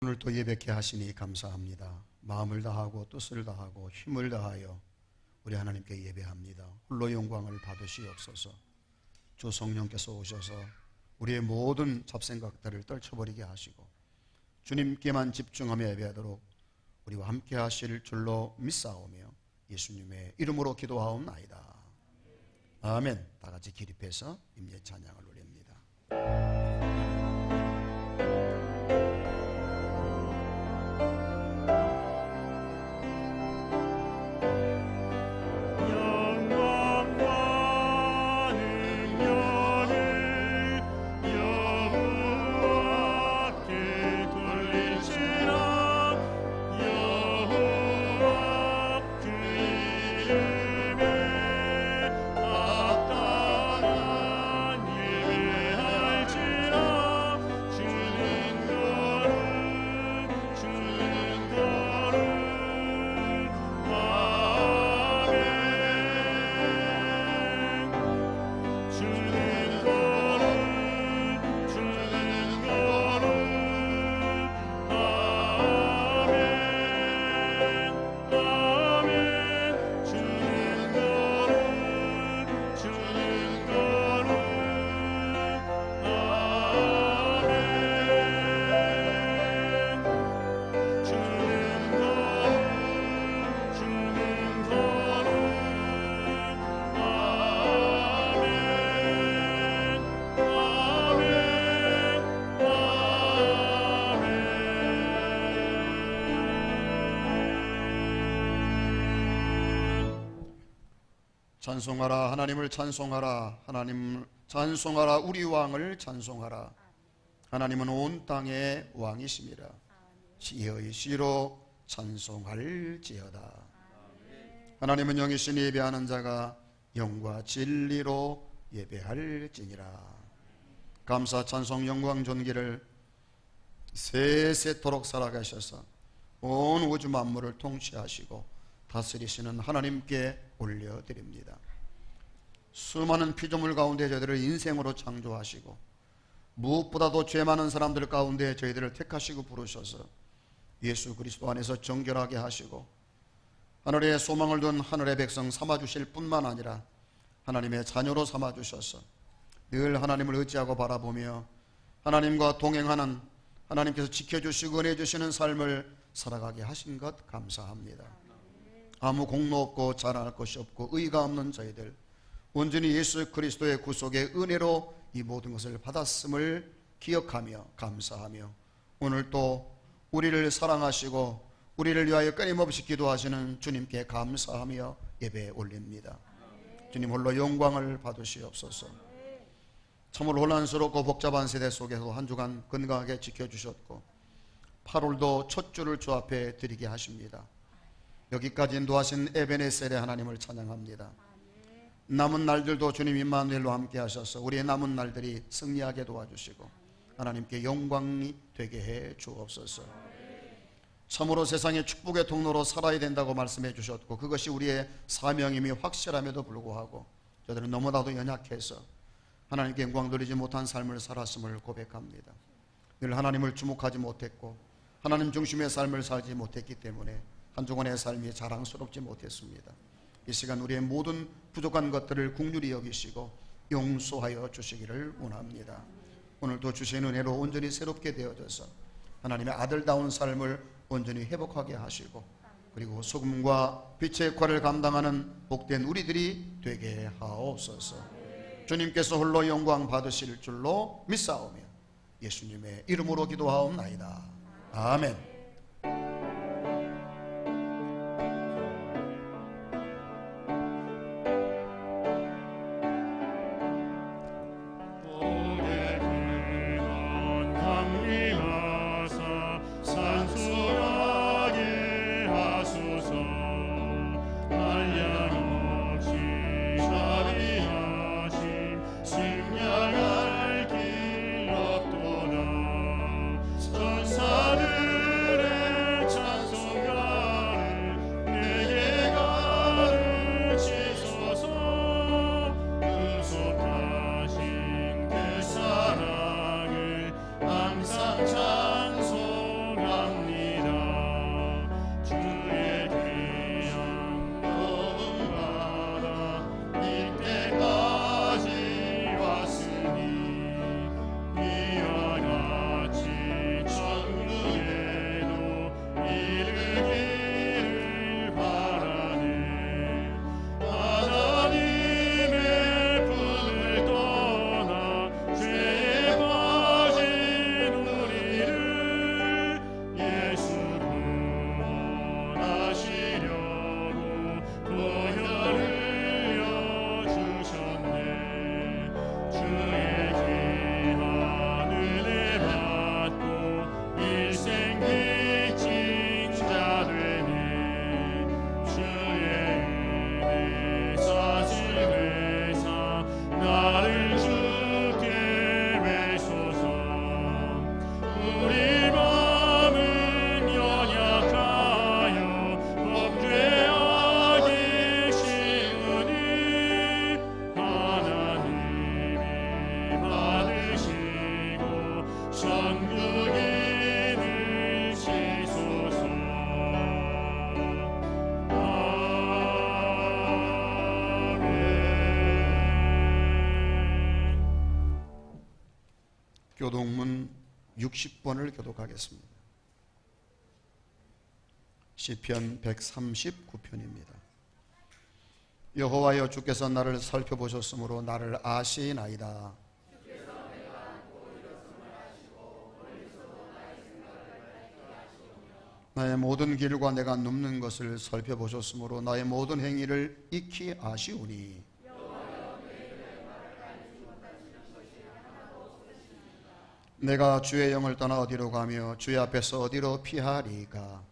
오늘 또 예배케 하시니 감사합니다. 마음을 다하고 뜻을 다하고 힘을 다하여 우리 하나님께 예배합니다. 홀로 영광을 받으시옵소서. 주 성령께서 오셔서 우리의 모든 잡생각들을 떨쳐버리게 하시고 주님께만 집중하며 예배하도록 우리와 함께 하실 줄로 믿사오며 예수님의 이름으로 기도하옵나이다. 아멘. 다 같이 기립해서 임재 찬양을 올립니다. 찬송하라. 하나님을 찬송하라. 하나님을 찬송하라. 우리 왕을 찬송하라. 하나님은 온 땅의 왕이심이라. 시의 시로 찬송할지어다. 하나님은 영이시니 예배하는 자가 영과 진리로 예배할지니라. 감사 찬송 영광 존귀를 세세토록 살아가셔서 온 우주 만물을 통치하시고 다스리시는 하나님께 올려드립니다. 수많은 피조물 가운데 저희들을 인생으로 창조하시고 무엇보다도 죄 많은 사람들 가운데 저희들을 택하시고 부르셔서 예수 그리스도 안에서 정결하게 하시고 하늘에 소망을 둔 하늘의 백성 삼아주실 뿐만 아니라 하나님의 자녀로 삼아주셔서 늘 하나님을 의지하고 바라보며 하나님과 동행하는, 하나님께서 지켜주시고 은혜 주시는 삶을 살아가게 하신 것 감사합니다. 아무 공로 없고 자랑할 것이 없고 의가 없는 저희들 온전히 예수 그리스도의 구속의 은혜로 이 모든 것을 받았음을 기억하며 감사하며 오늘 또 우리를 사랑하시고 우리를 위하여 끊임없이 기도하시는 주님께 감사하며 예배에 올립니다. 주님 홀로 영광을 받으시옵소서. 참으로 혼란스럽고 복잡한 세대 속에서 한 주간 건강하게 지켜주셨고 8월도 첫 주를 주 앞에 드리게 하십니다. 여기까지 인도하신 에베네셀의 하나님을 찬양합니다. 남은 날들도 주님 임마누엘로 함께 하셔서 우리의 남은 날들이 승리하게 도와주시고 하나님께 영광이 되게 해 주옵소서. 참으로 세상의 축복의 통로로 살아야 된다고 말씀해 주셨고 그것이 우리의 사명임이 확실함에도 불구하고 저들은 너무나도 연약해서 하나님께 영광 돌리지 못한 삶을 살았음을 고백합니다. 늘 하나님을 주목하지 못했고 하나님 중심의 삶을 살지 못했기 때문에 한 주간의 삶이 자랑스럽지 못했습니다. 이 시간 우리의 모든 부족한 것들을 긍휼히 여기시고 용서하여 주시기를 원합니다. 오늘도 주신 은혜로 온전히 새롭게 되어져서 하나님의 아들다운 삶을 온전히 회복하게 하시고 그리고 소금과 빛의 역할을 감당하는 복된 우리들이 되게 하옵소서. 주님께서 홀로 영광 받으실 줄로 믿사오며 예수님의 이름으로 기도하옵나이다. 아멘. 천사들 교독문 60번을 교독하겠습니다. 시편 139편입니다. 여호와여, 주께서 나를 살펴보셨으므로 나를 아시나이다. 나의 모든 길과 내가 눕는 것을 살펴보셨으므로 나의 모든 행위를 익히 아시오니, 내가 주의 영을 떠나 어디로 가며 주의 앞에서 어디로 피하리까?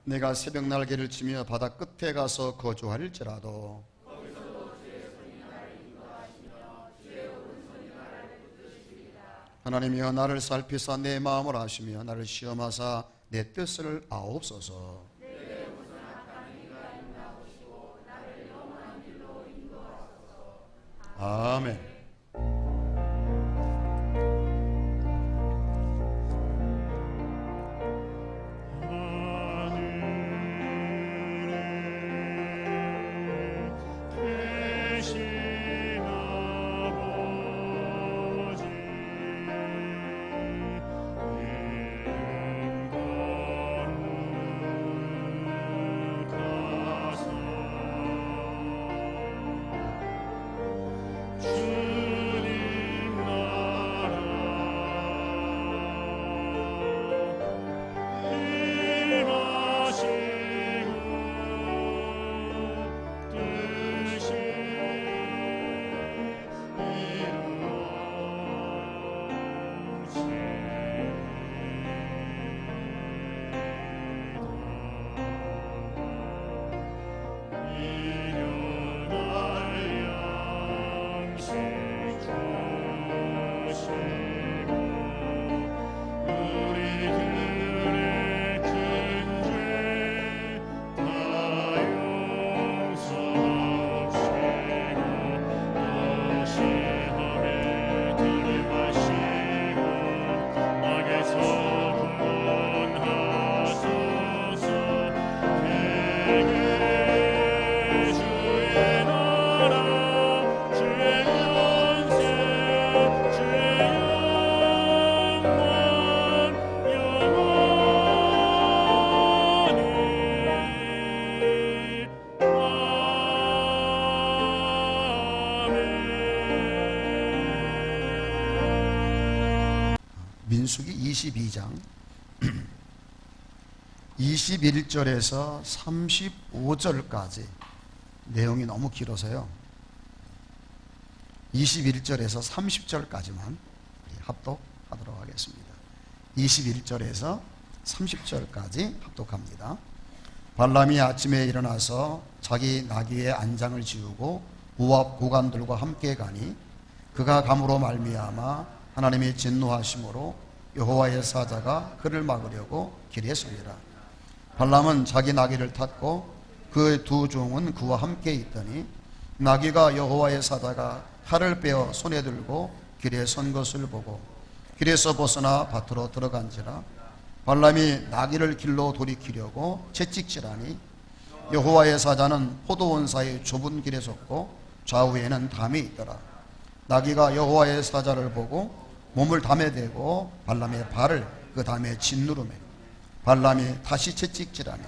내가 새벽 날개를 치며 바다 끝에 가서 거주할지라도 하나님이여, 나를 살피사 내 마음을 아시며 나를 시험하사 내 뜻을 아옵소서. 아멘. 민수기 22장 21절에서 35절까지 내용이 너무 길어서요, 21절에서 30절까지만 합독하도록 하겠습니다. 21절에서 30절까지 합독합니다. 발람이 아침에 일어나서 자기 나귀의 안장을 지우고 모압 고관들과 함께 가니, 그가 감으로 말미암아 하나님이 진노하심으로 여호와의 사자가 그를 막으려고 길에 서니라. 발람은 자기 나귀를 탔고 그의 두 종은 그와 함께 있더니, 나귀가 여호와의 사자가 칼을 빼어 손에 들고 길에 선 것을 보고 길에서 벗어나 밭으로 들어간지라. 발람이 나귀를 길로 돌이키려고 채찍질하니, 여호와의 사자는 포도원 사이 좁은 길에 섰고 좌우에는 담이 있더라. 나귀가 여호와의 사자를 보고 몸을 담에 대고 발람의 발을 그 담에 짓누르매 발람이 다시 채찍질하니,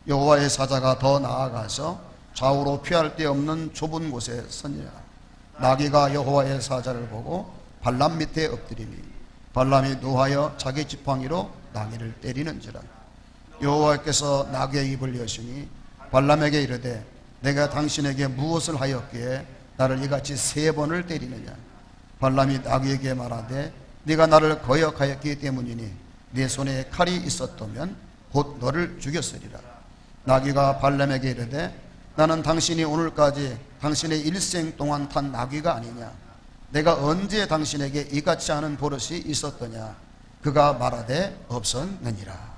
여호와의 사자가 더 나아가서 좌우로 피할 데 없는 좁은 곳에 서니라. 나귀가 여호와의 사자를 보고 발람 밑에 엎드리니, 발람이 노하여 자기 지팡이로 나귀를 때리는지라. 여호와께서 나귀의 입을 여시니 발람에게 이르되, 내가 당신에게 무엇을 하였기에 나를 이같이 3번을 때리느냐? 발람이 나귀에게 말하되, 네가 나를 거역하였기 때문이니 네 손에 칼이 있었다면 곧 너를 죽였으리라. 나귀가 발람에게 이르되, 나는 당신이 오늘까지 당신의 일생 동안 탄 나귀가 아니냐? 내가 언제 당신에게 이같이 하는 버릇이 있었더냐? 그가 말하되 없었느니라.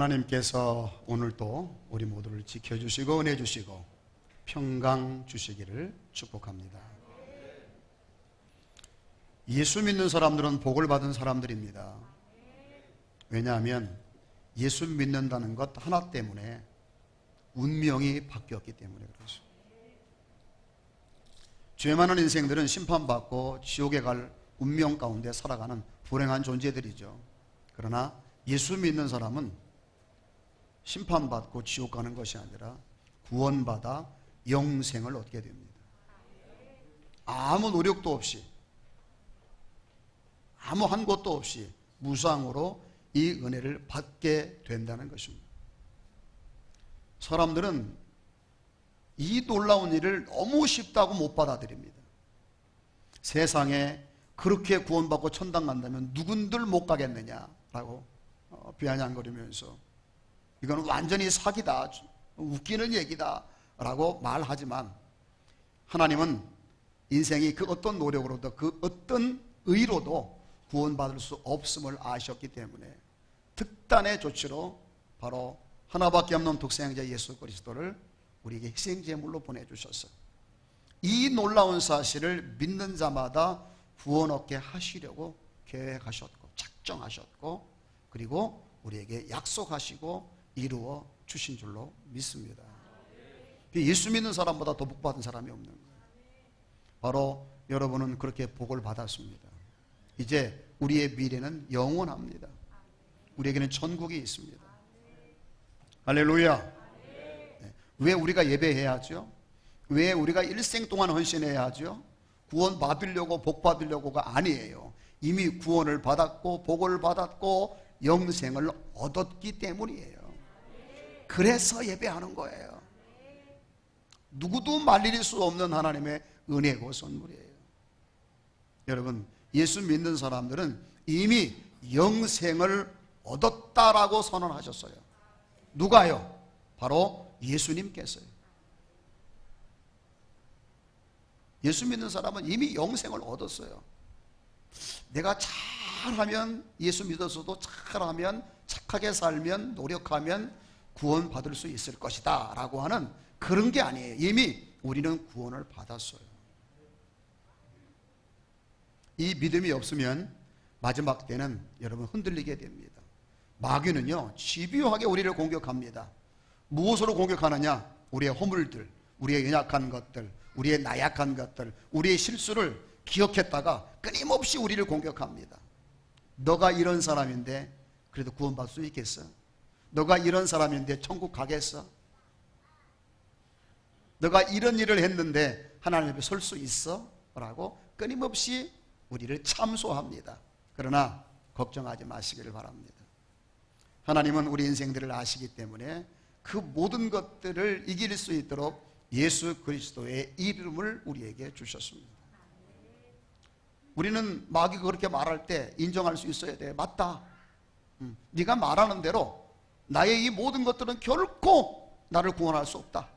하나님께서 오늘도 우리 모두를 지켜주시고 은혜 주시고 평강 주시기를 축복합니다. 예수 믿는 사람들은 복을 받은 사람들입니다. 왜냐하면 예수 믿는다는 것 하나 때문에 운명이 바뀌었기 때문에 그렇죠. 죄 많은 인생들은 심판받고 지옥에 갈 운명 가운데 살아가는 불행한 존재들이죠. 그러나 예수 믿는 사람은 심판받고 지옥 가는 것이 아니라 구원받아 영생을 얻게 됩니다. 아무 노력도 없이, 아무 한 것도 없이 무상으로 이 은혜를 받게 된다는 것입니다. 사람들은 이 놀라운 일을 너무 쉽다고 못 받아들입니다. 세상에 그렇게 구원받고 천당 간다면 누군들 못 가겠느냐라고 비아냥거리면서 이건 완전히 사기다, 웃기는 얘기다 라고 말하지만 하나님은 인생이 그 어떤 노력으로도 그 어떤 의로도 구원받을 수 없음을 아셨기 때문에 특단의 조치로 바로 하나밖에 없는 독생자 예수 그리스도를 우리에게 희생제물로 보내주셨어요. 이 놀라운 사실을 믿는 자마다 구원 얻게 하시려고 계획하셨고 작정하셨고 그리고 우리에게 약속하시고 이루어 주신 줄로 믿습니다. 예수 믿는 사람보다 더 복 받은 사람이 없는 거예요. 바로 여러분은 그렇게 복을 받았습니다. 이제 우리의 미래는 영원합니다. 우리에게는 천국이 있습니다. 할렐루야. 왜 우리가 예배해야죠? 왜 우리가 일생 동안 헌신해야 하죠? 구원 받으려고 복 받으려고가 아니에요. 이미 구원을 받았고 복을 받았고 영생을 얻었기 때문이에요. 그래서 예배하는 거예요. 누구도 말릴 수 없는 하나님의 은혜고 선물이에요. 여러분, 예수 믿는 사람들은 이미 영생을 얻었다라고 선언하셨어요. 누가요? 바로 예수님께서요. 예수 믿는 사람은 이미 영생을 얻었어요. 내가 잘하면, 예수 믿어서도 잘하면, 착하게 살면, 노력하면 구원 받을 수 있을 것이다 라고 하는 그런 게 아니에요. 이미 우리는 구원을 받았어요. 이 믿음이 없으면 마지막 때는 여러분 흔들리게 됩니다. 마귀는요 집요하게 우리를 공격합니다. 무엇으로 공격하느냐? 우리의 허물들, 우리의 연약한 것들, 우리의 나약한 것들, 우리의 실수를 기억했다가 끊임없이 우리를 공격합니다. 너가 이런 사람인데 그래도 구원받을 수 있겠어? 너가 이런 사람인데 천국 가겠어? 너가 이런 일을 했는데 하나님 앞에 설 수 있어? 라고 끊임없이 우리를 참소합니다. 그러나 걱정하지 마시기를 바랍니다. 하나님은 우리 인생들을 아시기 때문에 그 모든 것들을 이길 수 있도록 예수 그리스도의 이름을 우리에게 주셨습니다. 우리는 마귀가 그렇게 말할 때 인정할 수 있어야 돼. 맞다. 네가 말하는 대로 나의 이 모든 것들은 결코 나를 구원할 수 없다.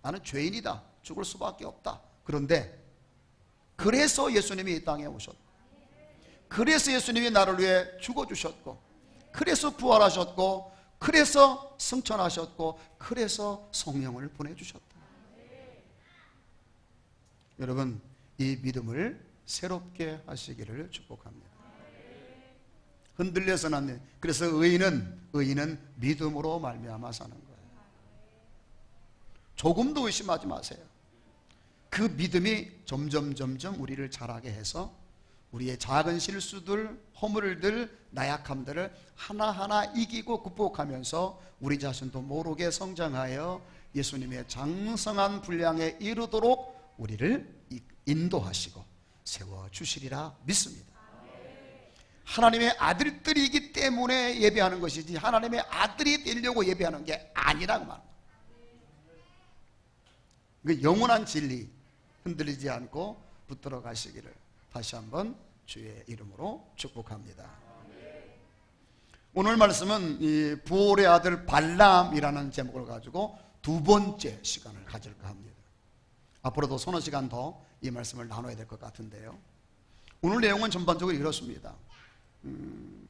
나는 죄인이다. 죽을 수밖에 없다. 그런데 그래서 예수님이 이 땅에 오셨고, 그래서 예수님이 나를 위해 죽어주셨고, 그래서 부활하셨고, 그래서 승천하셨고, 그래서 성령을 보내주셨다. 여러분, 이 믿음을 새롭게 하시기를 축복합니다. 흔들려서는 안 돼. 그래서 의인은 믿음으로 말미암아 사는 거예요. 조금도 의심하지 마세요. 그 믿음이 점점 우리를 자라게 해서 우리의 작은 실수들, 허물들, 나약함들을 하나하나 이기고 극복하면서 우리 자신도 모르게 성장하여 예수님의 장성한 분량에 이르도록 우리를 인도하시고 세워주시리라 믿습니다. 하나님의 아들들이기 때문에 예배하는 것이지 하나님의 아들이 되려고 예배하는 게 아니라고 말합니다. 그 영원한 진리 흔들리지 않고 붙들어 가시기를 다시 한번 주의 이름으로 축복합니다. 오늘 말씀은 이 부올의 아들 발람이라는 제목을 가지고 두 번째 시간을 가질까 합니다. 앞으로도 서너 시간 더 이 말씀을 나눠야 될 것 같은데요. 오늘 내용은 전반적으로 이렇습니다.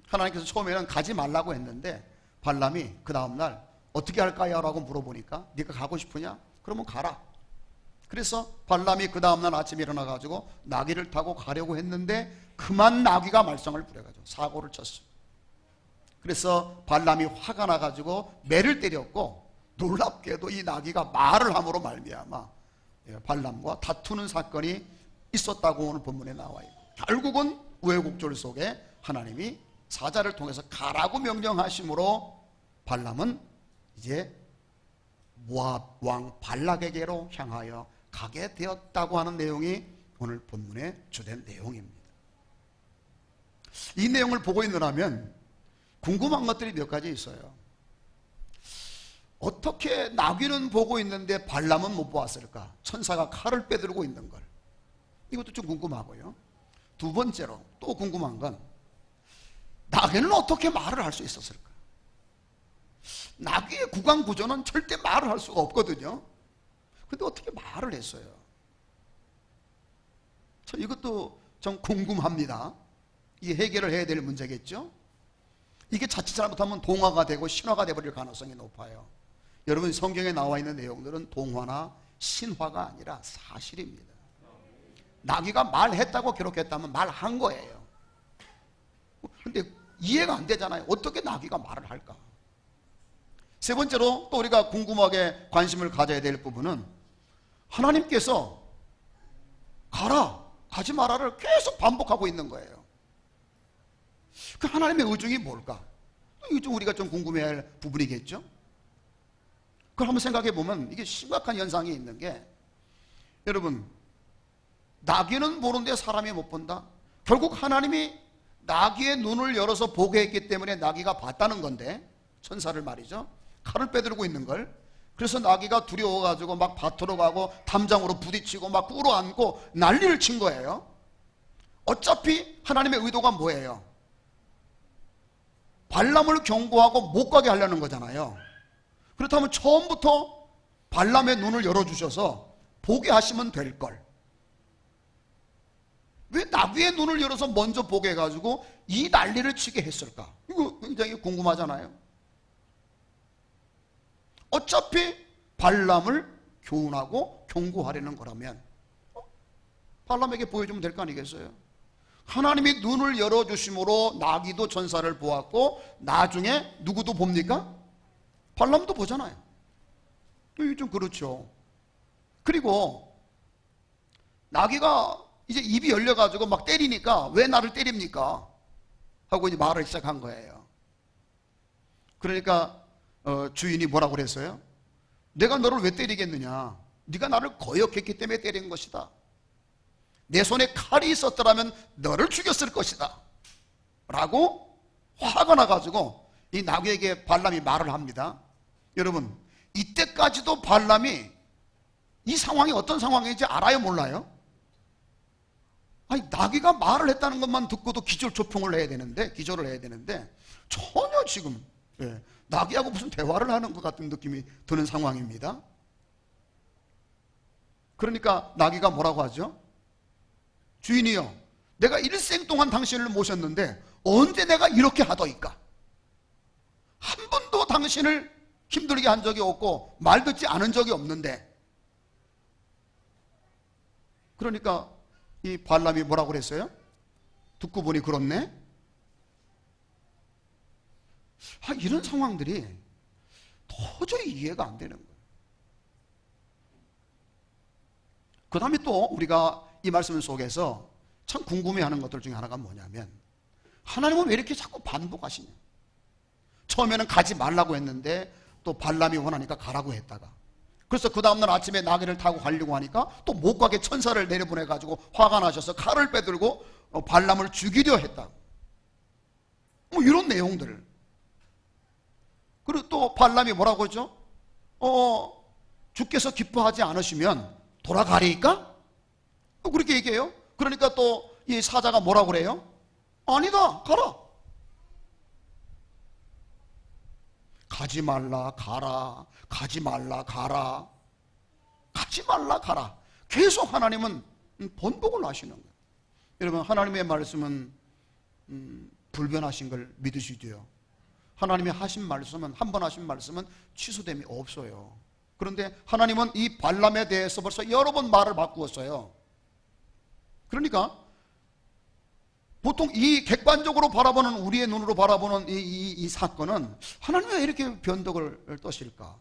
하나님께서 처음에는 가지 말라고 했는데 발람이 그 다음날 어떻게 할까요? 라고 물어보니까 네가 가고 싶으냐? 그러면 가라. 그래서 발람이 그 다음날 아침에 일어나가지고 나귀를 타고 가려고 했는데 그만 나귀가 말썽을 부려가지고 사고를 쳤어요. 그래서 발람이 화가 나가지고 매를 때렸고, 놀랍게도 이 나귀가 말을 함으로 말미암아 발람과 다투는 사건이 있었다고 오늘 본문에 나와 있고, 결국은 우여곡절 속에 하나님이 사자를 통해서 가라고 명령하심으로 발람은 이제 모압 왕 발락에게로 향하여 가게 되었다고 하는 내용이 오늘 본문의 주된 내용입니다. 이 내용을 보고 있느라면 궁금한 것들이 몇 가지 있어요. 어떻게 나귀는 보고 있는데 발람은 못 보았을까? 천사가 칼을 빼들고 있는 걸. 이것도 좀 궁금하고요. 두 번째로 또 궁금한 건 나귀는 어떻게 말을 할 수 있었을까? 나귀의 구강 구조는 절대 말을 할 수가 없거든요. 근데 어떻게 말을 했어요? 이것도 좀 궁금합니다. 이 해결을 해야 될 문제겠죠? 이게 자칫 잘못하면 동화가 되고 신화가 되어버릴 가능성이 높아요. 여러분, 성경에 나와 있는 내용들은 동화나 신화가 아니라 사실입니다. 나귀가 말했다고 기록했다면 말한 거예요. 근데 이해가 안 되잖아요. 어떻게 나귀가 말을 할까? 세 번째로 또 우리가 궁금하게 관심을 가져야 될 부분은 하나님께서 가라, 가지 마라를 계속 반복하고 있는 거예요. 그 하나님의 의중이 뭘까? 이게 좀 우리가 좀 궁금해할 부분이겠죠? 그걸 한번 생각해 보면 이게 심각한 현상이 있는 게, 여러분, 나귀는 보는데 사람이 못 본다? 결국 하나님이 나귀의 눈을 열어서 보게 했기 때문에 나귀가 봤다는 건데, 천사를 말이죠. 칼을 빼들고 있는 걸. 그래서 나귀가 두려워가지고 막 밭으로 가고 담장으로 부딪히고 막 꿇어앉고 난리를 친 거예요. 어차피 하나님의 의도가 뭐예요? 발람을 경고하고 못 가게 하려는 거잖아요. 그렇다면 처음부터 발람의 눈을 열어주셔서 보게 하시면 될걸. 왜 나귀의 눈을 열어서 먼저 보게 해가지고 이 난리를 치게 했을까? 이거 굉장히 궁금하잖아요. 어차피 발람을 교훈하고 경고하려는 거라면 발람에게 보여주면 될 거 아니겠어요? 하나님이 눈을 열어주심으로 나귀도 천사를 보았고 나중에 누구도 봅니까? 발람도 보잖아요. 이게 좀 그렇죠. 그리고 나귀가 이제 입이 열려가지고 막 때리니까 왜 나를 때립니까? 하고 이제 말을 시작한 거예요. 그러니까 주인이 뭐라고 그랬어요? 내가 너를 왜 때리겠느냐? 네가 나를 거역했기 때문에 때린 것이다. 내 손에 칼이 있었더라면 너를 죽였을 것이다 라고 화가 나가지고 이 나귀에게 발람이 말을 합니다. 여러분, 이때까지도 발람이 이 상황이 어떤 상황인지 알아요, 몰라요? 아니, 나귀가 말을 했다는 것만 듣고도 기절초풍을 해야 되는데, 기절을 해야 되는데 전혀 지금 나귀하고 무슨 대화를 하는 것 같은 느낌이 드는 상황입니다. 그러니까 나귀가 뭐라고 하죠? 주인이여, 내가 일생 동안 당신을 모셨는데 언제 내가 이렇게 하더이까? 한 번도 당신을 힘들게 한 적이 없고 말 듣지 않은 적이 없는데. 그러니까 이 발람이 뭐라고 그랬어요? 듣고 보니 그렇네. 이런 상황들이 도저히 이해가 안 되는 거예요. 그 다음에 또 우리가 이 말씀 속에서 참 궁금해하는 것들 중에 하나가 뭐냐면, 하나님은 왜 이렇게 자꾸 반복하시냐? 처음에는 가지 말라고 했는데 또 발람이 원하니까 가라고 했다가, 그래서 그 다음날 아침에 나귀를 타고 가려고 하니까 또 못 가게 천사를 내려보내가지고 화가 나셔서 칼을 빼들고 발람을 죽이려 했다. 뭐 이런 내용들. 그리고 또 발람이 뭐라고 했죠? 주께서 기뻐하지 않으시면 돌아가리까? 그렇게 얘기해요. 그러니까 또 이 사자가 뭐라고 그래요? 아니다, 가라. 가지 말라, 가라. 가지 말라, 가라. 가지 말라, 가라. 계속 하나님은 번복을 하시는 거예요. 여러분, 하나님의 말씀은 불변하신 걸 믿으시죠? 하나님이 하신 말씀은, 한 번 하신 말씀은 취소됨이 없어요. 그런데 하나님은 이 발람에 대해서 벌써 여러 번 말을 바꾸었어요. 그러니까 보통 이 객관적으로 바라보는, 우리의 눈으로 바라보는 이 사건은 하나님이 왜 이렇게 변덕을 떠실까?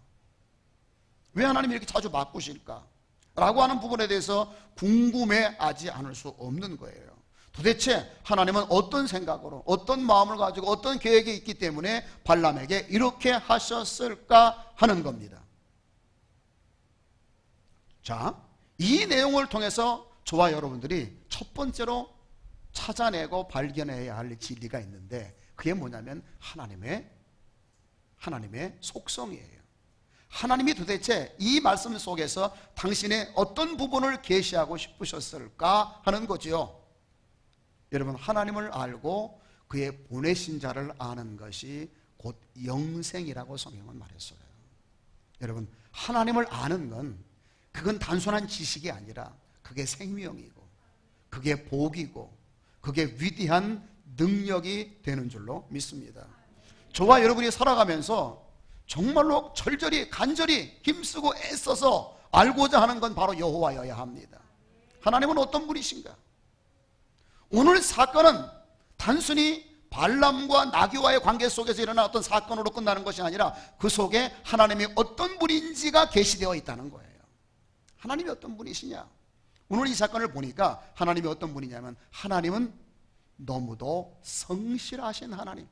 왜 하나님이 이렇게 자주 바꾸실까? 라고 하는 부분에 대해서 궁금해하지 않을 수 없는 거예요. 도대체 하나님은 어떤 생각으로, 어떤 마음을 가지고, 어떤 계획이 있기 때문에 발람에게 이렇게 하셨을까 하는 겁니다. 자, 이 내용을 통해서 저와 여러분들이 첫 번째로 찾아내고 발견해야 할 진리가 있는데, 그게 뭐냐면 하나님의 속성이에요. 하나님이 도대체 이 말씀 속에서 당신의 어떤 부분을 계시하고 싶으셨을까 하는 거지요. 여러분, 하나님을 알고 그의 보내신 자를 아는 것이 곧 영생이라고 성경은 말했어요. 여러분, 하나님을 아는 건 그건 단순한 지식이 아니라 그게 생명이고, 그게 복이고, 그게 위대한 능력이 되는 줄로 믿습니다. 저와 여러분이 살아가면서 정말로 절절히 간절히 힘쓰고 애써서 알고자 하는 건 바로 여호와여야 합니다. 하나님은 어떤 분이신가? 오늘 사건은 단순히 발람과 나귀와의 관계 속에서 일어난 어떤 사건으로 끝나는 것이 아니라 그 속에 하나님이 어떤 분인지가 계시되어 있다는 거예요. 하나님이 어떤 분이시냐? 오늘 이 사건을 보니까 하나님이 어떤 분이냐면, 하나님은 너무도 성실하신 하나님,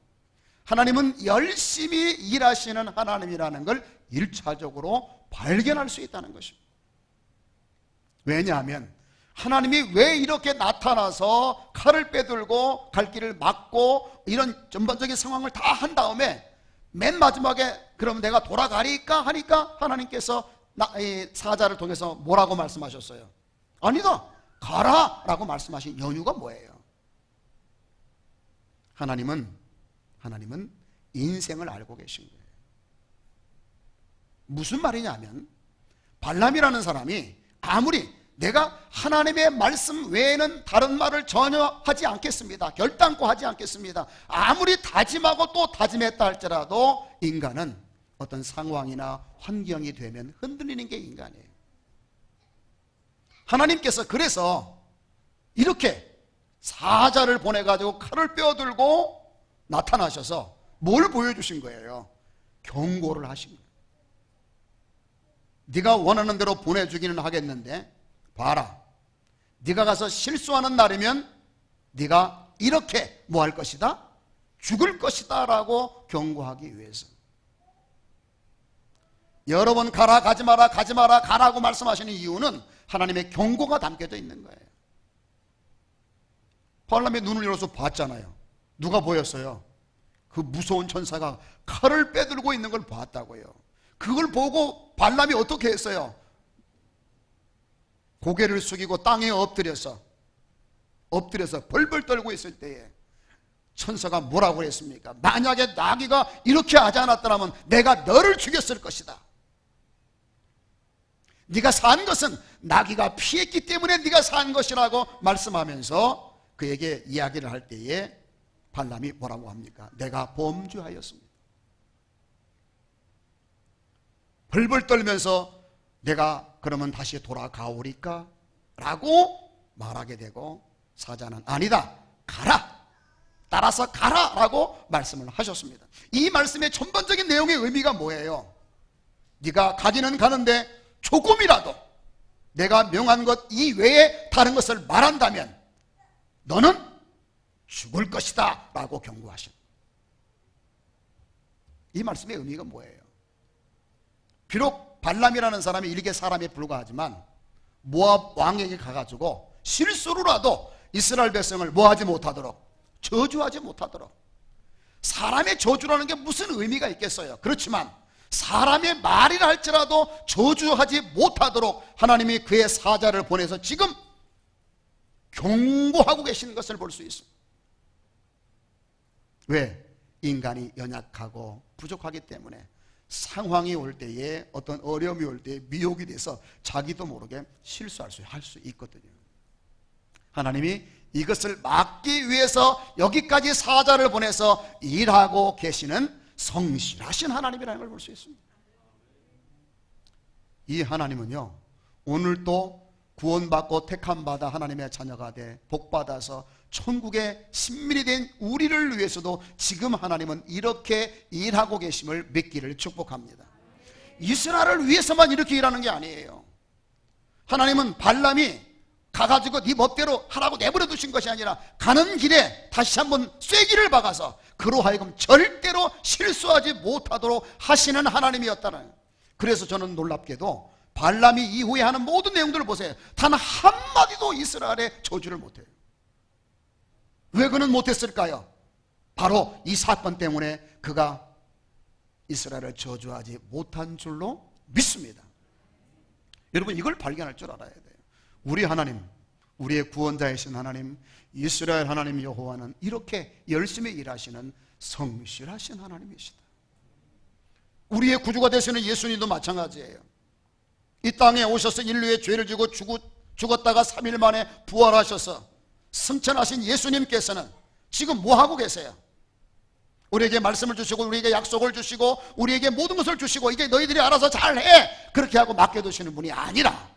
하나님은 열심히 일하시는 하나님이라는 걸 1차적으로 발견할 수 있다는 것입니다. 왜냐하면 하나님이 왜 이렇게 나타나서 칼을 빼들고 갈 길을 막고 이런 전반적인 상황을 다 한 다음에 맨 마지막에 그럼 내가 돌아가리까 하니까 하나님께서 사자를 통해서 뭐라고 말씀하셨어요? 아니다, 가라 라고 말씀하신 이유가 뭐예요? 하나님은 인생을 알고 계신 거예요. 무슨 말이냐면, 발람이라는 사람이 아무리 내가 하나님의 말씀 외에는 다른 말을 전혀 하지 않겠습니다, 결단코 하지 않겠습니다, 아무리 다짐하고 또 다짐했다 할지라도 인간은 어떤 상황이나 환경이 되면 흔들리는 게 인간이에요. 하나님께서 그래서 이렇게 사자를 보내가지고 칼을 빼어들고 나타나셔서 뭘 보여주신 거예요? 경고를 하신 거예요. 네가 원하는 대로 보내주기는 하겠는데 봐라, 네가 가서 실수하는 날이면 네가 이렇게 뭐 할 것이다? 죽을 것이다 라고 경고하기 위해서. 여러 번 가라, 가지 마라, 가지 마라, 가라고 말씀하시는 이유는 하나님의 경고가 담겨져 있는 거예요. 발람의 눈을 열어서 봤잖아요. 누가 보였어요? 그 무서운 천사가 칼을 빼들고 있는 걸 봤다고요. 그걸 보고 발람이 어떻게 했어요? 고개를 숙이고 땅에 엎드려서 벌벌 떨고 있을 때에 천사가 뭐라고 했습니까? 만약에 나귀가 이렇게 하지 않았더라면 내가 너를 죽였을 것이다. 네가 산 것은 나귀가 피했기 때문에 네가 산 것이라고 말씀하면서 그에게 이야기를 할 때에 발람이 뭐라고 합니까? 내가 범죄하였습니다. 벌벌 떨면서 내가 그러면 다시 돌아가오리까? 라고 말하게 되고, 사자는 아니다, 가라, 따라서 가라 라고 말씀을 하셨습니다. 이 말씀의 전반적인 내용의 의미가 뭐예요? 네가 가기는 가는데 조금이라도 내가 명한 것 이외에 다른 것을 말한다면 너는 죽을 것이다 라고 경고하신, 이 말씀의 의미가 뭐예요? 비록 발람이라는 사람이 일개 사람에 불과하지만 모압 왕에게 가가지고 실수로라도 이스라엘 백성을 뭐하지 못하도록, 저주하지 못하도록. 사람의 저주라는 게 무슨 의미가 있겠어요? 그렇지만 사람의 말이라 할지라도 저주하지 못하도록 하나님이 그의 사자를 보내서 지금 경고하고 계시는 것을 볼 수 있습니다. 왜? 인간이 연약하고 부족하기 때문에 상황이 올 때에, 어떤 어려움이 올 때에 미혹이 돼서 자기도 모르게 실수할 수 있거든요. 하나님이 이것을 막기 위해서 여기까지 사자를 보내서 일하고 계시는 성실하신 하나님이라는 걸 볼 수 있습니다. 이 하나님은요, 오늘도 구원받고 택함받아 하나님의 자녀가 돼 복받아서 천국의 신민이 된 우리를 위해서도 지금 하나님은 이렇게 일하고 계심을 믿기를 축복합니다. 이스라엘을 위해서만 이렇게 일하는 게 아니에요. 하나님은 발람이 가가지고 네 멋대로 하라고 내버려 두신 것이 아니라 가는 길에 다시 한번 쐐기를 박아서 그로 하여금 절대로 실수하지 못하도록 하시는 하나님이었다는 거예요. 그래서 저는 놀랍게도 발람이 이후에 하는 모든 내용들을 보세요. 단 한마디도 이스라엘의 저주를 못해요. 왜 그는 못했을까요? 바로 이 사건 때문에 그가 이스라엘을 저주하지 못한 줄로 믿습니다. 여러분, 이걸 발견할 줄 알아야 돼요. 우리 하나님, 우리의 구원자이신 하나님, 이스라엘 하나님 여호와는 이렇게 열심히 일하시는 성실하신 하나님이시다. 우리의 구주가 되시는 예수님도 마찬가지예요. 이 땅에 오셔서 인류의 죄를 지고 죽었다가 3일 만에 부활하셔서 승천하신 예수님께서는 지금 뭐 하고 계세요? 우리에게 말씀을 주시고 우리에게 약속을 주시고 우리에게 모든 것을 주시고 이제 너희들이 알아서 잘해, 그렇게 하고 맡겨두시는 분이 아니라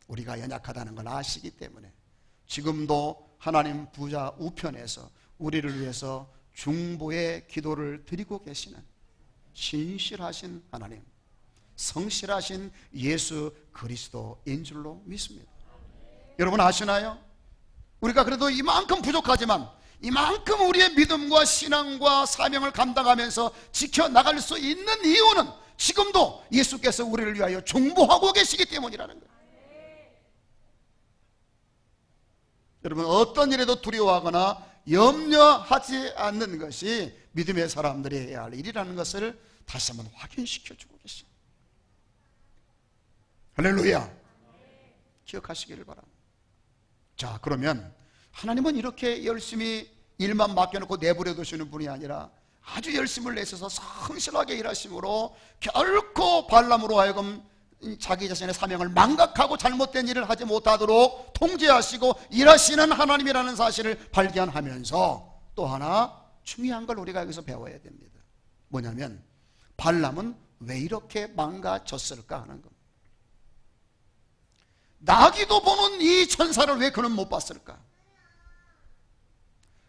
우리가 연약하다는 걸 아시기 때문에 지금도 하나님 부자 우편에서 우리를 위해서 중보의 기도를 드리고 계시는 신실하신 하나님, 성실하신 예수 그리스도인 줄로 믿습니다. 여러분 아시나요? 우리가 그래도 이만큼 부족하지만 이만큼 우리의 믿음과 신앙과 사명을 감당하면서 지켜나갈 수 있는 이유는 지금도 예수께서 우리를 위하여 중보하고 계시기 때문이라는 거예요. 여러분, 어떤 일에도 두려워하거나 염려하지 않는 것이 믿음의 사람들이 해야 할 일이라는 것을 다시 한번 확인시켜주고 계십니다. 할렐루야. 기억하시기를 바랍니다. 자, 그러면 하나님은 이렇게 열심히 일만 맡겨놓고 내버려 두시는 분이 아니라 아주 열심을 내셔서 성실하게 일하심으로 결코 발람으로 하여금 자기 자신의 사명을 망각하고 잘못된 일을 하지 못하도록 통제하시고 일하시는 하나님이라는 사실을 발견하면서 또 하나 중요한 걸 우리가 여기서 배워야 됩니다. 뭐냐면 발람은 왜 이렇게 망가졌을까 하는 겁니다. 나귀도 보는 이 천사를 왜 그는 못 봤을까?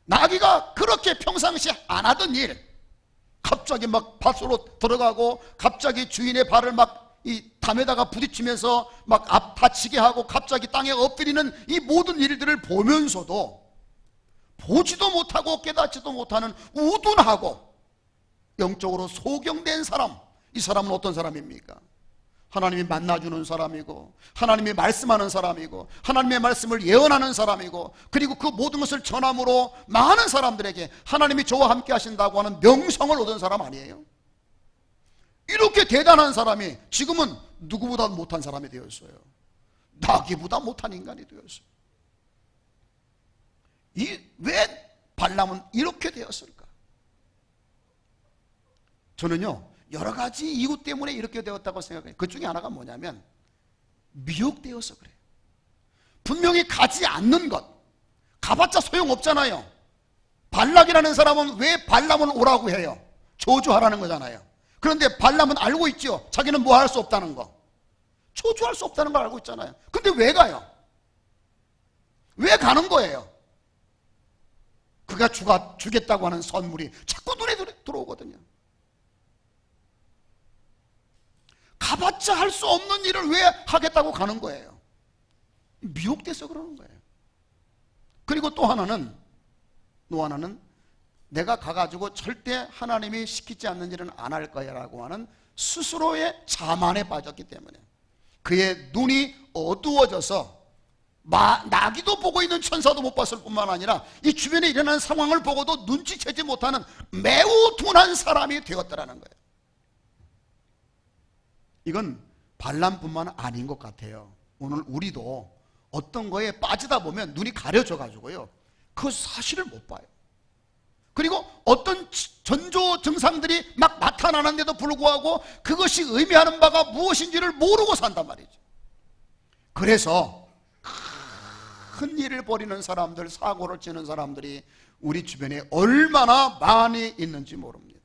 나귀가 그렇게 평상시 안 하던 일, 갑자기 막 밭으로 들어가고 갑자기 주인의 발을 막 이 담에다가 부딪히면서 막 다치게 하고 갑자기 땅에 엎드리는 이 모든 일들을 보면서도 보지도 못하고 깨닫지도 못하는 우둔하고 영적으로 소경된 사람, 이 사람은 어떤 사람입니까? 하나님이 만나주는 사람이고 하나님이 말씀하는 사람이고 하나님의 말씀을 예언하는 사람이고 그리고 그 모든 것을 전함으로 많은 사람들에게 하나님이 저와 함께 하신다고 하는 명성을 얻은 사람 아니에요? 이렇게 대단한 사람이 지금은 누구보다 못한 사람이 되었어요. 나귀보다 못한 인간이 되었어요. 왜 발람은 이렇게 되었을까? 저는요, 여러 가지 이유 때문에 이렇게 되었다고 생각해요. 그 중에 하나가 뭐냐면 미혹되어서 그래요. 분명히 가지 않는 것, 가봤자 소용없잖아요. 발락이라는 사람은 왜 발람을 오라고 해요? 저주하라는 거잖아요. 그런데 발람은 알고 있죠. 자기는 뭐 할 수 없다는 거, 저주할 수 없다는 걸 알고 있잖아요. 근데 왜 가요? 왜 가는 거예요? 그가 주겠다고 하는 선물이 자꾸 눈에 들어오거든요. 가봤자 할 수 없는 일을 왜 하겠다고 가는 거예요? 미혹돼서 그러는 거예요. 그리고 또 하나는 내가 가가지고 절대 하나님이 시키지 않는 일은 안 할 거야 라고 하는 스스로의 자만에 빠졌기 때문에 그의 눈이 어두워져서 나귀도 보고 있는 천사도 못 봤을 뿐만 아니라 이 주변에 일어나는 상황을 보고도 눈치채지 못하는 매우 둔한 사람이 되었더라는 거예요. 이건 발람뿐만 아닌 것 같아요. 오늘 우리도 어떤 거에 빠지다 보면 눈이 가려져 가지고요, 그 사실을 못 봐요. 그리고 어떤 전조 증상들이 막 나타나는데도 불구하고 그것이 의미하는 바가 무엇인지를 모르고 산단 말이죠. 그래서 큰 일을 벌이는 사람들, 사고를 치는 사람들이 우리 주변에 얼마나 많이 있는지 모릅니다.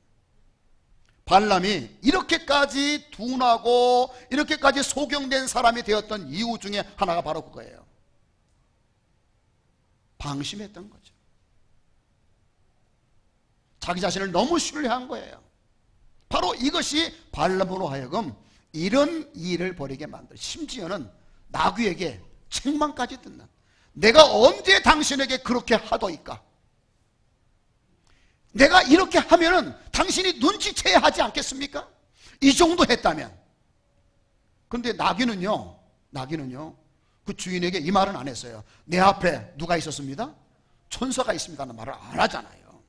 발람이 이렇게까지 둔하고 이렇게까지 소경된 사람이 되었던 이유 중에 하나가 바로 그거예요. 방심했던 거죠. 자기 자신을 너무 신뢰한 거예요. 바로 이것이 발람으로 하여금 이런 일을 벌이게 만들어, 심지어는 나귀에게 책망까지 듣는, 내가 언제 당신에게 그렇게 하더이까? 내가 이렇게 하면은 당신이 눈치채야 하지 않겠습니까? 이 정도 했다면. 그런데 나귀는요 그 주인에게 이 말은 안 했어요. 내 앞에 누가 있었습니다? 천사가 있습니다는 말을 안 하잖아요.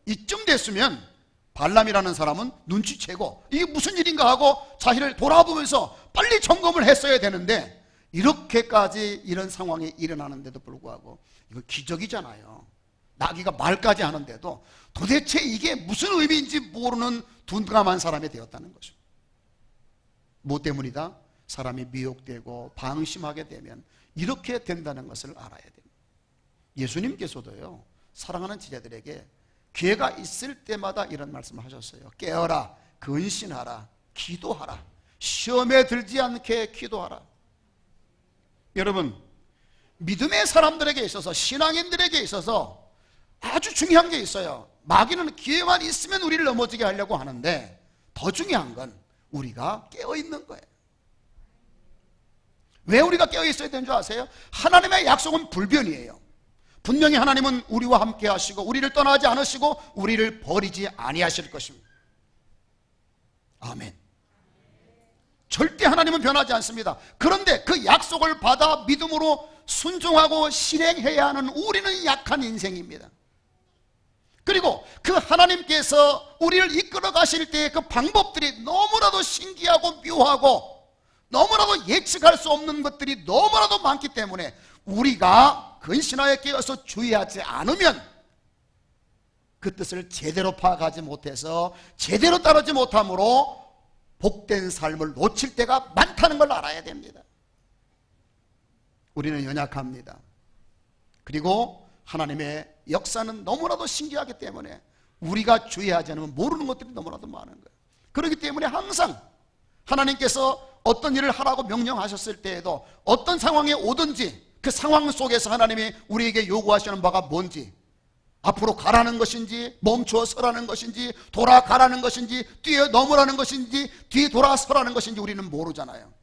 이쯤 됐으면 발람이라는 사람은 눈치채고 이게 무슨 일인가 하고 자신을 돌아보면서 빨리 점검을 했어야 되는데, 이렇게까지 이런 상황이 일어나는데도 불구하고, 이거 기적이잖아요. 나귀가 말까지 하는데도 도대체 이게 무슨 의미인지 모르는 둔감한 사람이 되었다는 것이죠. 뭐 때문이다? 사람이 미혹되고 방심하게 되면 이렇게 된다는 것을 알아야 됩니다. 예수님께서도요, 사랑하는 제자들에게 기회가 있을 때마다 이런 말씀을 하셨어요. 깨어라, 근신하라, 기도하라, 시험에 들지 않게 기도하라. 여러분, 믿음의 사람들에게 있어서, 신앙인들에게 있어서 아주 중요한 게 있어요. 마귀는 기회만 있으면 우리를 넘어지게 하려고 하는데, 더 중요한 건 우리가 깨어있는 거예요. 왜 우리가 깨어있어야 되는 줄 아세요? 하나님의 약속은 불변이에요. 분명히 하나님은 우리와 함께 하시고 우리를 떠나지 않으시고 우리를 버리지 아니하실 것입니다. 아멘. 절대 하나님은 변하지 않습니다. 그런데 그 약속을 받아 믿음으로 순종하고 실행해야 하는 우리는 약한 인생입니다. 그리고 그 하나님께서 우리를 이끌어 가실 때의 그 방법들이 너무나도 신기하고 묘하고 너무나도 예측할 수 없는 것들이 너무나도 많기 때문에 우리가 근신하에 깨어서 주의하지 않으면 그 뜻을 제대로 파악하지 못해서 제대로 따르지 못함으로 복된 삶을 놓칠 때가 많다는 걸 알아야 됩니다. 우리는 연약합니다. 그리고 하나님의 역사는 너무나도 신기하기 때문에 우리가 주의하지 않으면 모르는 것들이 너무나도 많은 거예요. 그렇기 때문에 항상 하나님께서 어떤 일을 하라고 명령하셨을 때에도 어떤 상황에 오든지 그 상황 속에서 하나님이 우리에게 요구하시는 바가 뭔지, 앞으로 가라는 것인지, 멈추어 서라는 것인지, 돌아가라는 것인지, 뛰어넘으라는 것인지, 뒤돌아서라는 것인지 우리는 모르잖아요.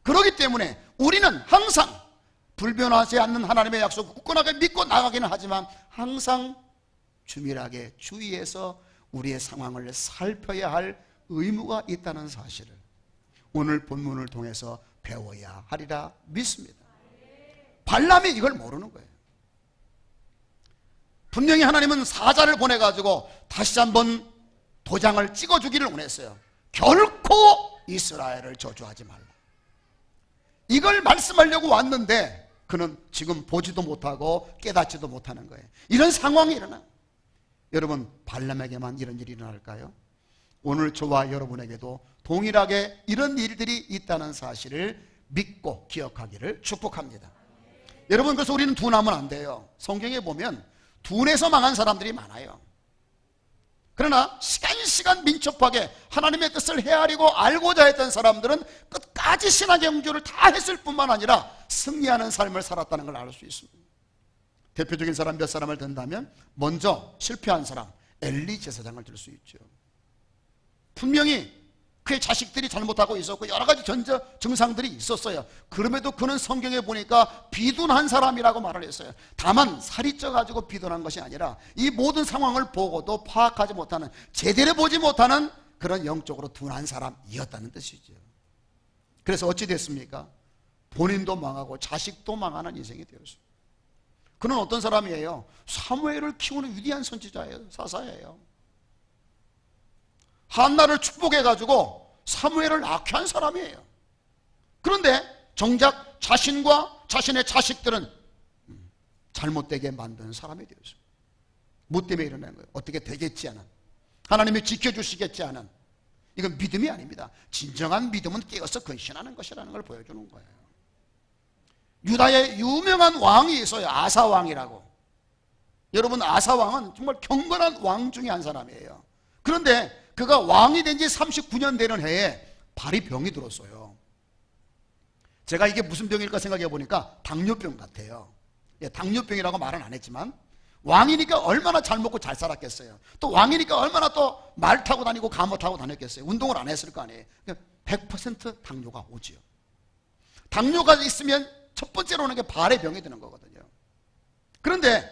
그렇기 때문에 우리는 항상 불변하지 않는 하나님의 약속을 굳건하게 믿고 나가기는 하지만 항상 주밀하게 주의해서 우리의 상황을 살펴야 할 의무가 있다는 사실을 오늘 본문을 통해서 배워야 하리라 믿습니다. 발람이 이걸 모르는 거예요. 분명히 하나님은 사자를 보내가지고 다시 한번 도장을 찍어주기를 원했어요. 결코 이스라엘을 저주하지 말라. 이걸 말씀하려고 왔는데 그는 지금 보지도 못하고 깨닫지도 못하는 거예요. 이런 상황이 일어나. 여러분, 발람에게만 이런 일이 일어날까요? 오늘 저와 여러분에게도 동일하게 이런 일들이 있다는 사실을 믿고 기억하기를 축복합니다. 여러분, 그래서 우리는 둔하면 안 돼요. 성경에 보면 둔해서 망한 사람들이 많아요. 그러나 시간 민첩하게 하나님의 뜻을 헤아리고 알고자 했던 사람들은 끝까지 신앙의 영주를 다 했을 뿐만 아니라 승리하는 삶을 살았다는 걸 알 수 있습니다. 대표적인 사람 몇 사람을 든다면 먼저 실패한 사람 엘리 제사장을 들 수 있죠. 분명히 그의 자식들이 잘못하고 있었고 여러 가지 증상들이 있었어요. 그럼에도 그는 성경에 보니까 비둔한 사람이라고 말을 했어요. 다만 살이 쪄가지고 비둔한 것이 아니라 이 모든 상황을 보고도 파악하지 못하는, 제대로 보지 못하는 그런 영적으로 둔한 사람이었다는 뜻이죠. 그래서 어찌 됐습니까? 본인도 망하고 자식도 망하는 인생이 되었습니다. 그는 어떤 사람이에요? 사무엘을 키우는 위대한 선지자예요. 사사예요. 한나를 축복해가지고 사무엘을 낳게 한 사람이에요. 그런데 정작 자신과 자신의 자식들은 잘못되게 만든 사람이 되었습니다. 뭐 때문에 일어난 거예요? 어떻게 되겠지 않은, 하나님이 지켜주시겠지 않은, 이건 믿음이 아닙니다. 진정한 믿음은 깨어서 근신하는 것이라는 걸 보여주는 거예요. 유다에 유명한 왕이 있어요. 아사 왕이라고. 여러분, 아사왕은 정말 경건한 왕 중에 한 사람이에요. 그런데 그가 왕이 된 지 39년 되는 해에 발이 병이 들었어요. 제가 이게 무슨 병일까 생각해 보니까 당뇨병 같아요. 예, 당뇨병이라고 말은 안 했지만 왕이니까 얼마나 잘 먹고 잘 살았겠어요. 또 왕이니까 얼마나 또 말 타고 다니고 감어 타고 다녔겠어요. 운동을 안 했을 거 아니에요. 100% 당뇨가 오지요. 당뇨가 있으면 첫 번째로 오는 게 발에 병이 드는 거거든요. 그런데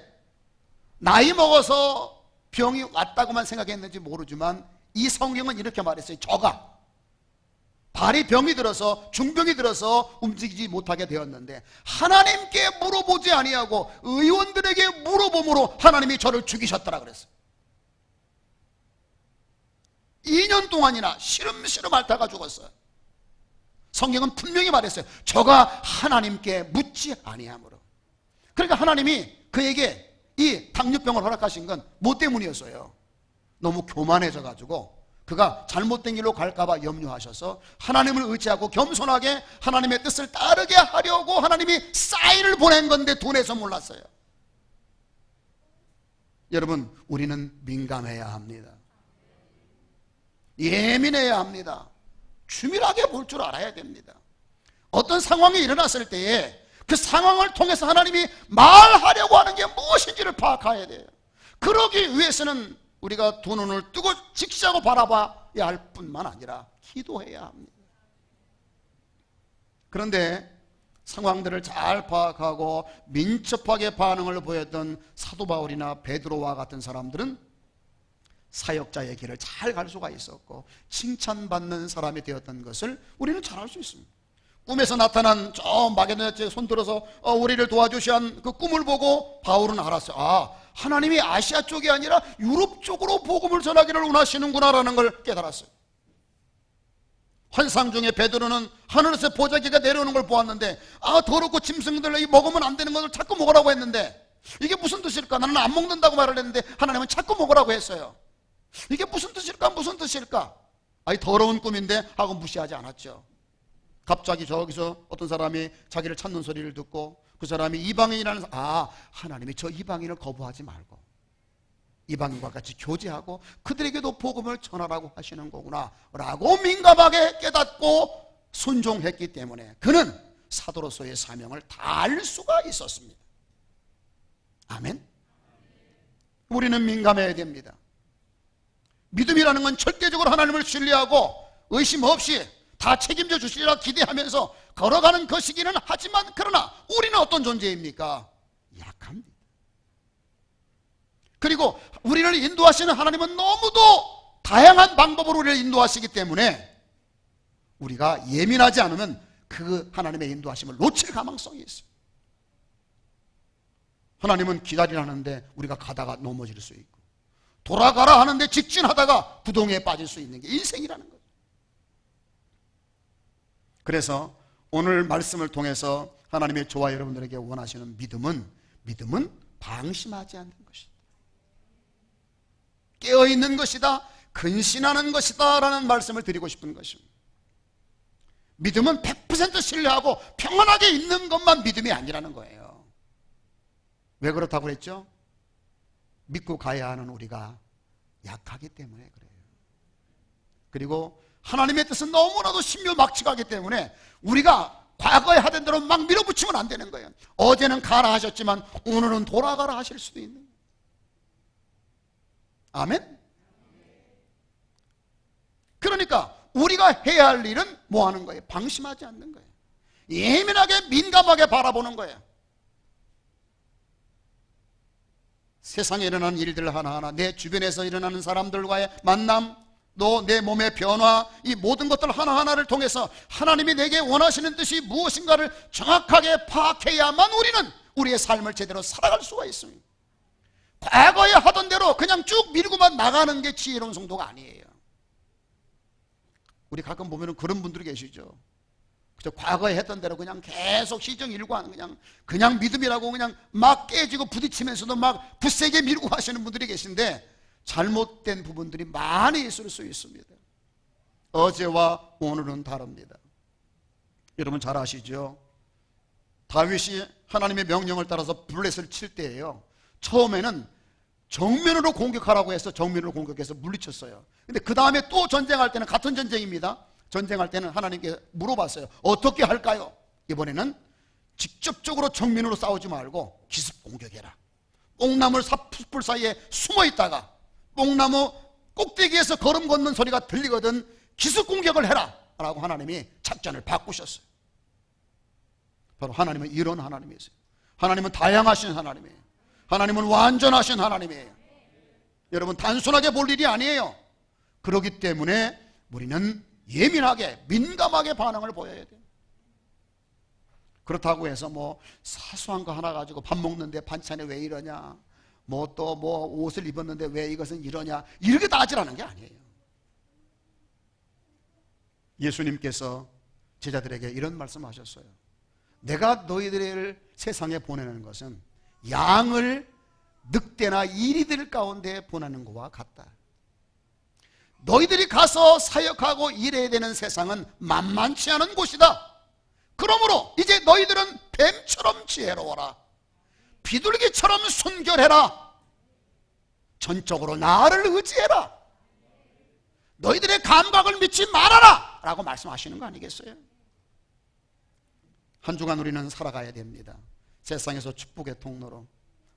나이 먹어서 병이 왔다고만 생각했는지 모르지만 이 성경은 이렇게 말했어요. 저가 발이 병이 들어서 중병이 들어서 움직이지 못하게 되었는데 하나님께 물어보지 아니하고 의원들에게 물어봄으로 하나님이 저를 죽이셨더라 그랬어요. 2년 동안이나 시름시름 앓다가 죽었어요. 성경은 분명히 말했어요. 저가 하나님께 묻지 아니하므로. 그러니까 하나님이 그에게 이 당뇨병을 허락하신 건 뭐 때문이었어요? 너무 교만해져 가지고 그가 잘못된 길로 갈까봐 염려하셔서 하나님을 의지하고 겸손하게 하나님의 뜻을 따르게 하려고 하나님이 사인을 보낸 건데 돈에서 몰랐어요. 여러분, 우리는 민감해야 합니다. 예민해야 합니다. 주밀하게 볼 줄 알아야 됩니다. 어떤 상황이 일어났을 때에 그 상황을 통해서 하나님이 말하려고 하는 게 무엇인지를 파악해야 돼요. 그러기 위해서는 우리가 두 눈을 뜨고 직시하고 바라봐야 할 뿐만 아니라 기도해야 합니다. 그런데 상황들을 잘 파악하고 민첩하게 반응을 보였던 사도 바울이나 베드로와 같은 사람들은 사역자의 길을 잘 갈 수가 있었고 칭찬받는 사람이 되었던 것을 우리는 잘 알 수 있습니다. 꿈에서 나타난 저 마게도냐에 손들어서 우리를 도와주셔야 한 그 꿈을 보고 바울은 알았어요. 아, 하나님이 아시아 쪽이 아니라 유럽 쪽으로 복음을 전하기를 원하시는구나라는 걸 깨달았어요. 환상 중에 베드로는 하늘에서 보자기가 내려오는 걸 보았는데 더럽고 짐승들 먹으면 안 되는 것을 자꾸 먹으라고 했는데 이게 무슨 뜻일까? 나는 안 먹는다고 말을 했는데 하나님은 자꾸 먹으라고 했어요. 이게 무슨 뜻일까? 무슨 뜻일까? 더러운 꿈인데 하고 무시하지 않았죠. 갑자기 저기서 어떤 사람이 자기를 찾는 소리를 듣고 그 사람이 이방인이라는 하나님이 저 이방인을 거부하지 말고 이방인과 같이 교제하고 그들에게도 복음을 전하라고 하시는 거구나 라고 민감하게 깨닫고 순종했기 때문에 그는 사도로서의 사명을 다할 수가 있었습니다. 아멘. 우리는 민감해야 됩니다. 믿음이라는 건 절대적으로 하나님을 신뢰하고 의심 없이 다 책임져 주시리라 기대하면서 걸어가는 것이기는 하지만 그러나 우리는 어떤 존재입니까? 약합니다. 그리고 우리를 인도하시는 하나님은 너무도 다양한 방법으로 우리를 인도하시기 때문에 우리가 예민하지 않으면 그 하나님의 인도하심을 놓칠 가망성이 있어요. 하나님은 기다리라는데 우리가 가다가 넘어질 수 있고 돌아가라 하는데 직진하다가 구덩이에 빠질 수 있는 게 인생이라는 거예요. 그래서 오늘 말씀을 통해서 하나님의 저와 여러분들에게 원하시는 믿음은 방심하지 않는 것이다. 깨어있는 것이다. 근신하는 것이다 라는 말씀을 드리고 싶은 것입니다. 믿음은 100% 신뢰하고 평안하게 있는 것만 믿음이 아니라는 거예요. 왜 그렇다고 그랬죠? 믿고 가야 하는 우리가 약하기 때문에 그래요. 그리고 하나님의 뜻은 너무나도 신묘막측하기 때문에 우리가 과거에 하던 대로 막 밀어붙이면 안 되는 거예요. 어제는 가라 하셨지만 오늘은 돌아가라 하실 수도 있는 거예요. 아멘? 그러니까 우리가 해야 할 일은 뭐 하는 거예요? 방심하지 않는 거예요. 예민하게 민감하게 바라보는 거예요. 세상에 일어나는 일들 하나하나, 내 주변에서 일어나는 사람들과의 만남, 또 내 몸의 변화, 이 모든 것들 하나하나를 통해서 하나님이 내게 원하시는 뜻이 무엇인가를 정확하게 파악해야만 우리는 우리의 삶을 제대로 살아갈 수가 있습니다. 과거에 하던 대로 그냥 쭉 밀고만 나가는 게 지혜로운 성도가 아니에요. 우리 가끔 보면 그런 분들이 계시죠. 그저 과거에 했던 대로 그냥 계속 시정일고 하는 그냥 믿음이라고 그냥 막 깨지고 부딪히면서도 막 굳세게 밀고 하시는 분들이 계신데 잘못된 부분들이 많이 있을 수 있습니다. 어제와 오늘은 다릅니다. 여러분 잘 아시죠? 다윗이 하나님의 명령을 따라서 블레셋을 칠 때예요. 처음에는 정면으로 공격하라고 해서 정면으로 공격해서 물리쳤어요. 근데 그 다음에 또 전쟁할 때는 같은 전쟁입니다. 전쟁할 때는 하나님께 물어봤어요. 어떻게 할까요? 이번에는 직접적으로 정면으로 싸우지 말고 기습 공격해라. 뽕나물 숯불 사이에 숨어 있다가 뽕나무 꼭대기에서 걸음 걷는 소리가 들리거든 기습 공격을 해라 라고 하나님이 작전을 바꾸셨어요. 바로 하나님은 이런 하나님이세요. 하나님은 다양하신 하나님이에요. 하나님은 완전하신 하나님이에요. 여러분, 단순하게 볼 일이 아니에요. 그렇기 때문에 우리는 예민하게 민감하게 반응을 보여야 돼요. 그렇다고 해서 뭐 사소한 거 하나 가지고 밥 먹는데 반찬이 왜 이러냐, 뭐 또 뭐 옷을 입었는데 왜 이것은 이러냐, 이렇게 따지라는 게 아니에요. 예수님께서 제자들에게 이런 말씀하셨어요. 내가 너희들을 세상에 보내는 것은 양을 늑대나 이리들 가운데 보내는 것과 같다. 너희들이 가서 사역하고 일해야 되는 세상은 만만치 않은 곳이다. 그러므로 이제 너희들은 뱀처럼 지혜로워라. 비둘기처럼 순결해라. 전적으로 나를 의지해라. 너희들의 감각을 믿지 말아라 라고 말씀하시는 거 아니겠어요? 한 주간 우리는 살아가야 됩니다. 세상에서 축복의 통로로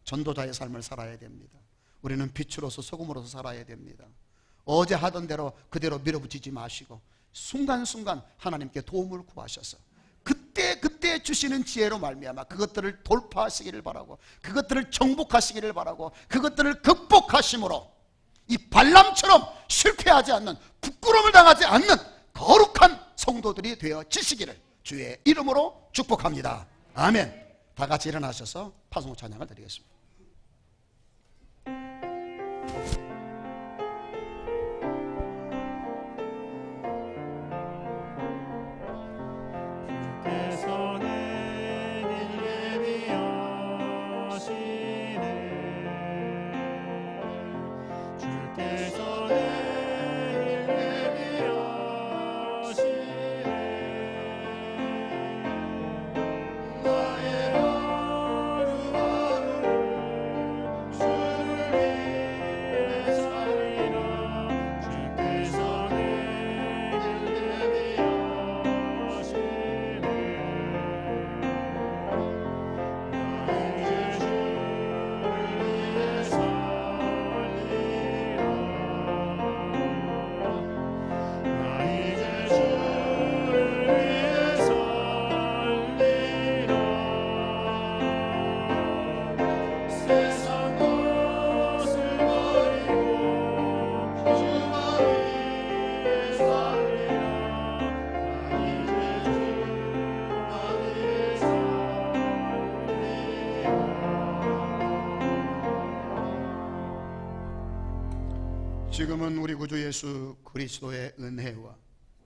전도자의 삶을 살아야 됩니다. 우리는 빛으로서 소금으로서 살아야 됩니다. 어제 하던 대로 그대로 밀어붙이지 마시고 순간순간 하나님께 도움을 구하셔서 그때 주시는 지혜로 말미암아 그것들을 돌파하시기를 바라고, 그것들을 정복하시기를 바라고, 그것들을 극복하심으로 이 발람처럼 실패하지 않는, 부끄러움을 당하지 않는 거룩한 성도들이 되어지시기를 주의 이름으로 축복합니다. 아멘. 다 같이 일어나셔서 파송호 찬양을 드리겠습니다. 지금은 우리 구주 예수 그리스도의 은혜와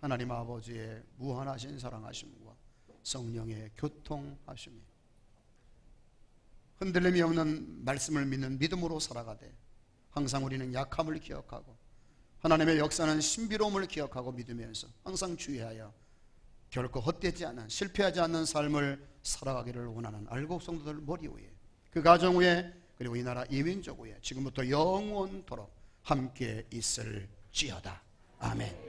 하나님 아버지의 무한하신 사랑하심과 성령의 교통하심이 흔들림이 없는 말씀을 믿는 믿음으로 살아가되 항상 우리는 약함을 기억하고 하나님의 역사는 신비로움을 기억하고 믿으면서 항상 주의하여 결코 헛되지 않은, 실패하지 않는 삶을 살아가기를 원하는 알곡 성도들 머리 위에, 그 가정 위에, 그리고 이 나라 이민족 위에 지금부터 영원토록 함께 있을지어다. 아멘.